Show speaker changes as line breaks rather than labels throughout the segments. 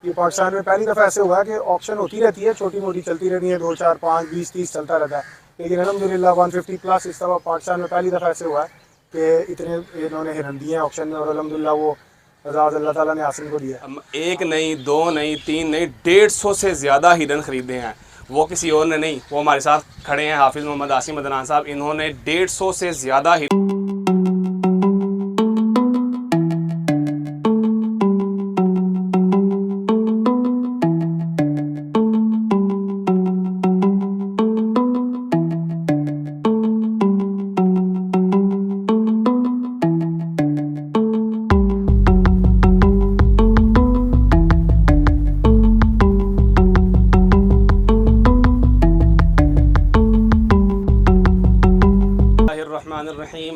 ये पाकिस्तान में पहली दफ़ा ऐसे हुआ है कि ऑप्शन होती रहती है, छोटी मोटी चलती रहती है, 2 4 5 20 30 चलता रहता है, लेकिन अल्हम्दुलिल्लाह 150 प्लस इस दफ़ा पाकिस्तान में पहली दफ़ा ऐसे हुआ है कि इतने इन्होंने हिरन दिए हैं ऑप्शन में, और अल्हम्दुलिल्लाह वो एजाज़ अल्लाह ताला ने हासिल को दिया है।
हम एक नहीं, दो नहीं, तीन नहीं, 150 से ज़्यादा हिरन ख़रीदे हैं। वो किसी और ने नहीं, वो हमारे साथ खड़े हैं हाफिज़ मोहम्मद आसिम अदनान साहब। इन्होंने 150 से ज़्यादा रहीम।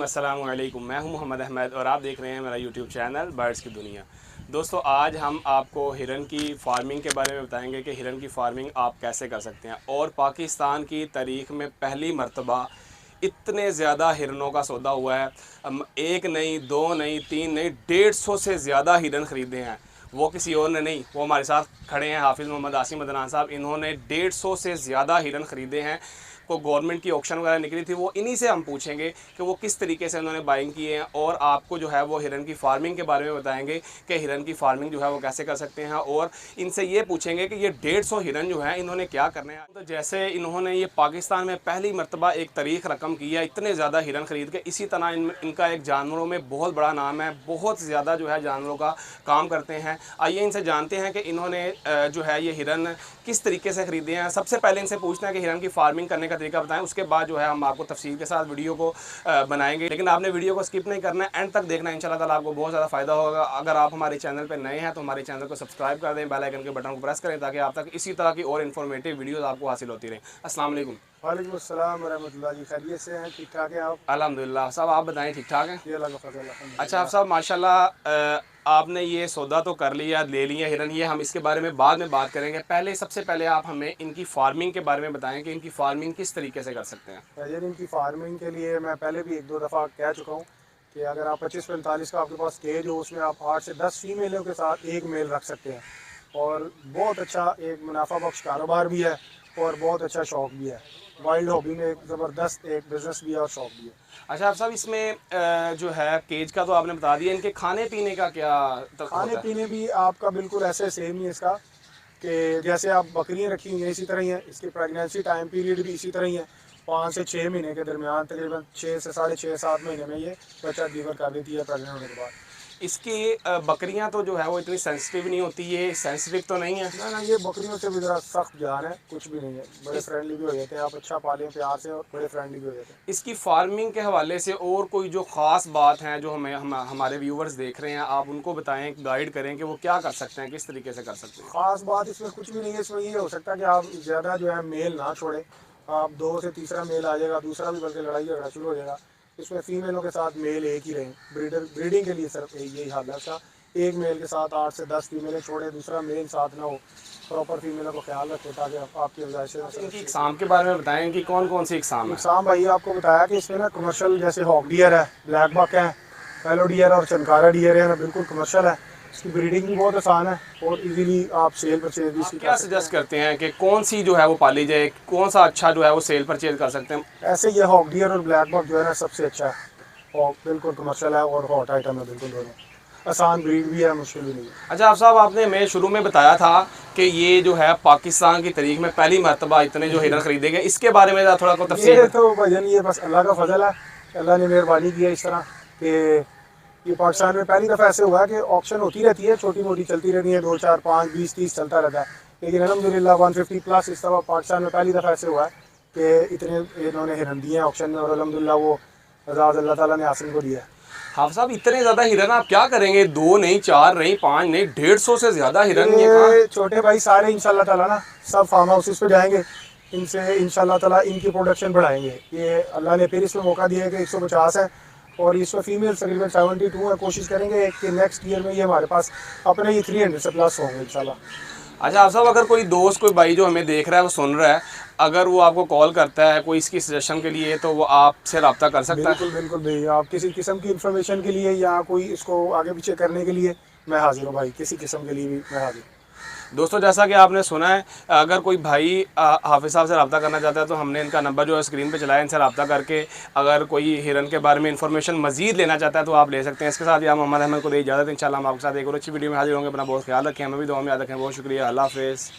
अस्सलाम वालेकुम, मैं हूं मोहम्मद अहमद और आप देख रहे हैं मेरा यूट्यूब चैनल बर्ड्स की दुनिया। दोस्तों, आज हम आपको हिरन की फ़ार्मिंग के बारे में बताएंगे कि हिरन की फ़ार्मिंग आप कैसे कर सकते हैं। और पाकिस्तान की तारीख़ में पहली मर्तबा इतने ज़्यादा हिरनों का सौदा हुआ है। हम एक नहीं, दो नहीं, तीन नहीं, 150 से ज़्यादा हिरन ख़रीदे हैं। वो किसी और ने नहीं, वो हमारे साथ खड़े हैं हाफिज़ मोहम्मद आसिम अदनान साहब। इन्होंने 150 से ज़्यादा हिरन ख़रीदे हैं। को गवर्नमेंट की ऑक्शन वगैरह निकली थी, वो इन्हीं से हम पूछेंगे कि वो किस तरीके से उन्होंने बाइंग किए हैं, और आपको जो है वो हिरन की फार्मिंग के बारे में बताएंगे कि हिरन की फार्मिंग जो है वो कैसे कर सकते हैं। और इनसे ये पूछेंगे कि ये 150 हिरन जो है इन्होंने क्या करने हैं। तो जैसे इन्होंने ये पाकिस्तान में पहली मरतबा एक तारीख रकम की है इतने ज़्यादा हिरन ख़रीद के, इसी तरह इनका एक जानवरों में बहुत बड़ा नाम है, बहुत ज़्यादा जो है जानवरों का काम करते हैं। आइए इनसे जानते हैं कि इन्होंने जो है ये हिरन किस तरीके से ख़रीदे हैं। सबसे पहले इनसे पूछते हैं कि हिरन की फार्मिंग करने का तरीका बताएं, उसके बाद जो है हम आपको तफसील के साथ वीडियो को बनाएंगे। लेकिन आपने वीडियो को स्किप नहीं करना है, एंड तक देखना है, इंशाल्लाह ताला आपको बहुत ज़्यादा फ़ायदा होगा। अगर आप हमारे चैनल पर नए हैं तो हमारे चैनल को सब्सक्राइब कर दें, बेल आइकन के बटन को प्रेस करें ताकि आप तक इसी तरह की और इन्फॉर्मेटिव वीडियोज़ आपको हासिल होती रहें। अस्सलाम वालेकुम।
वालेकुम अस्सलाम वरहमतुल्लाह जी, खैरियत से हैं? ठीक ठाक हैं आप?
अल्हम्दुलिल्लाह साहब, आप बताएं ठीक ठाक हैं?
ये अल्लाह का फजल है,
अच्छा आप
अल्हम्दुलिल्लाह।
साहब, माशाल्लाह आपने ये सौदा तो कर लिया, ले लिया हिरन, ये हम इसके बारे में बाद में बात करेंगे। पहले सबसे पहले आप हमें इनकी फार्मिंग के बारे में बताएं कि इनकी फार्मिंग किस तरीके से कर सकते हैं।
यार, इनकी फार्मिंग के लिए मैं पहले भी 1 2 दफ़ा कह चुका हूँ कि अगर आप 25 45 का आपके पास केज हो, उसमें आप 8 से 10 फीमेलों के साथ एक मेल रख सकते हैं, और बहुत अच्छा एक मुनाफा बख्श कारोबार भी है और बहुत अच्छा शौक भी है। वाइल्ड हॉबी में एक ज़बरदस्त एक बिज़नेस भी है और शौक भी है।
अच्छा आप साहब, इसमें जो है केज का तो आपने बता दिया, इनके खाने पीने का क्या
खाने
होता है?
पीने भी आपका बिल्कुल ऐसे सेम ही है इसका, कि जैसे आप बकरियाँ रखी हुई हैं इसी तरह ही है। इसकी प्रेगनेंसी टाइम पीरियड भी इसी तरह ही है, 5 से 6 महीने के दरमियान, तकरीबन 6 से साढ़े 6 7 महीने में ये बच्चा डिलीवर कर देती है प्रेगनेंट होने के बाद।
इसकी बकरियां तो जो है वो इतनी सेंसिटिव नहीं होती, ये सेंसिटिव तो नहीं है?
ना ना, ये बकरियों से भी ज़रा सख्त जान है, कुछ भी नहीं है। बड़े फ्रेंडली भी हो जाते हैं, आप अच्छा पालें प्यार से, और बड़े फ्रेंडली भी हो जाते हैं।
इसकी फार्मिंग के हवाले से और कोई जो ख़ास बात है जो हमारे व्यूवर्स देख रहे हैं, आप उनको बताएं, गाइड करें कि वो क्या कर सकते हैं, किस तरीके से कर सकते हैं।
ख़ास बात इसमें कुछ भी नहीं है। इसमें ये हो सकता है कि आप ज़्यादा जो है मेल ना छोड़ें, आप 2 से तीसरा मेल आ जाएगा, दूसरा भी बल्कि लड़ाई झगड़ा शुरू हो जाएगा। इसमें फीमेलों के साथ मेल एक ही रहें, ब्रीडिंग के लिए सिर्फ यही हाल है उसका। एक मेल के साथ 8 से 10 फीमेलें छोड़ें, दूसरा मेल साथ ना हो। प्रॉपर फीमेलों को ख्याल रखें ताकि आपकी
इनकी
अफजाइश।
इकसाम के बारे में बताएं कि कौन कौन सी इकसाम है।
इकसाम भाई आपको बताया कि इसमें ना कमर्शियल, जैसे हॉक डियर है, ब्लैक बक है, फेलो डियर और चनकारा डियर है ना, बिल्कुल कमर्शियल है। इसकी ब्रीडिंग भी बहुत आसान है और इजीली आप सेल परचेज भी
आप
इसकी
क्या
कर सकते
सजेस्ट
हैं।
करते हैं कि कौन सी जो है वो पाली जाए, कौन सा अच्छा जो है वो सेल परचेज कर सकते हैं?
ऐसे ये हॉक डियर और ब्लैक बक जो है ना सबसे अच्छा है। हॉक बिल्कुल कमर्शियल है और हॉट आइटम है, बिल्कुल दोनों आसान ब्रीड भी है, मुश्किल भी नहीं है।
अच्छा आप साहब, आपने मैं शुरू में बताया था कि ये जो है पाकिस्तान की तारीख में पहली मरतबा इतने जो हिरन खरीदे गए, इसके बारे में थोड़ा को तफसील
ये तो भजन, ये बस अल्लाह का फजल है, अल्लाह ने मेहरबानी की है इस तरह कि ये पाकिस्तान में पहली दफ़ा ऐसे हुआ है कि ऑप्शन होती रहती है, छोटी मोटी चलती रहती है, 2 4 5 20 30 चलता रहता है, लेकिन अल्हम्दुलिल्लाह 150 प्लस इस दफ़ा पाकिस्तान में पहली दफ़ा ऐसे हुआ है कि इतने इन्होंने हिरन दिए हैं ऑप्शन में, और अल्हम्दुलिल्लाह वो एजाज़ अल्लाह ताला ने हासिल को दिया है।
हाफ़िज़ साहब, इतने ज़्यादा हिरन आप क्या करेंगे? 2 नहीं, 4 नहीं, 5 नहीं, 150 से ज़्यादा हिरन, ये कहाँ?
ये छोटे भाई सारे इंशाल्लाह ताला ना सब फार्म हाउसेस पे जाएंगे, इनसे इंशाल्लाह ताला इनकी प्रोडक्शन बढ़ाएंगे। ये अल्लाह ने फिर इसमें मौका दिया है कि 150 है, और इसमें फीमेल तकरीबन 72 है। कोशिश करेंगे कि नेक्स्ट ईयर में ये हमारे पास अपने ही 300 से प्लस होंगे इंशाल्लाह।
अच्छा आप साहब, अगर कोई दोस्त, कोई भाई जो हमें देख रहा है, वो सुन रहा है, अगर वो आपको कॉल करता है कोई इसकी सजेशन के लिए, तो वो आपसे रब्ता कर सकता है?
बिल्कुल बिल्कुल भाई, आप किसी किस्म की इंफॉर्मेशन के लिए या कोई इसको आगे पीछे करने के लिए मैं हाजिर हूँ भाई, किसी किस्म के लिए भी मैं हाजिर हूँ।
दोस्तों जैसा कि आपने सुना है, अगर कोई भाई हाफिज़ साहब से रब्ता करना चाहता है तो हमने इनका नंबर जो है स्क्रीन पे चलाया, इनसे रब्ता करके अगर कोई हिरन के बारे में इंफॉर्मेशन मजीद लेना चाहता है तो आप ले सकते हैं। इसके साथ ही आप मोहम्मद अहमद को दे इजाज़त। इंशाल्लाह हम आपके साथ एक और अच्छी वीडियो में हाजिर होंगे। अपना बहुत ख्याल रखें, हमें भी दुआ में याद रखें। बहुत शुक्रिया, अल्लाह हाफ़िज़।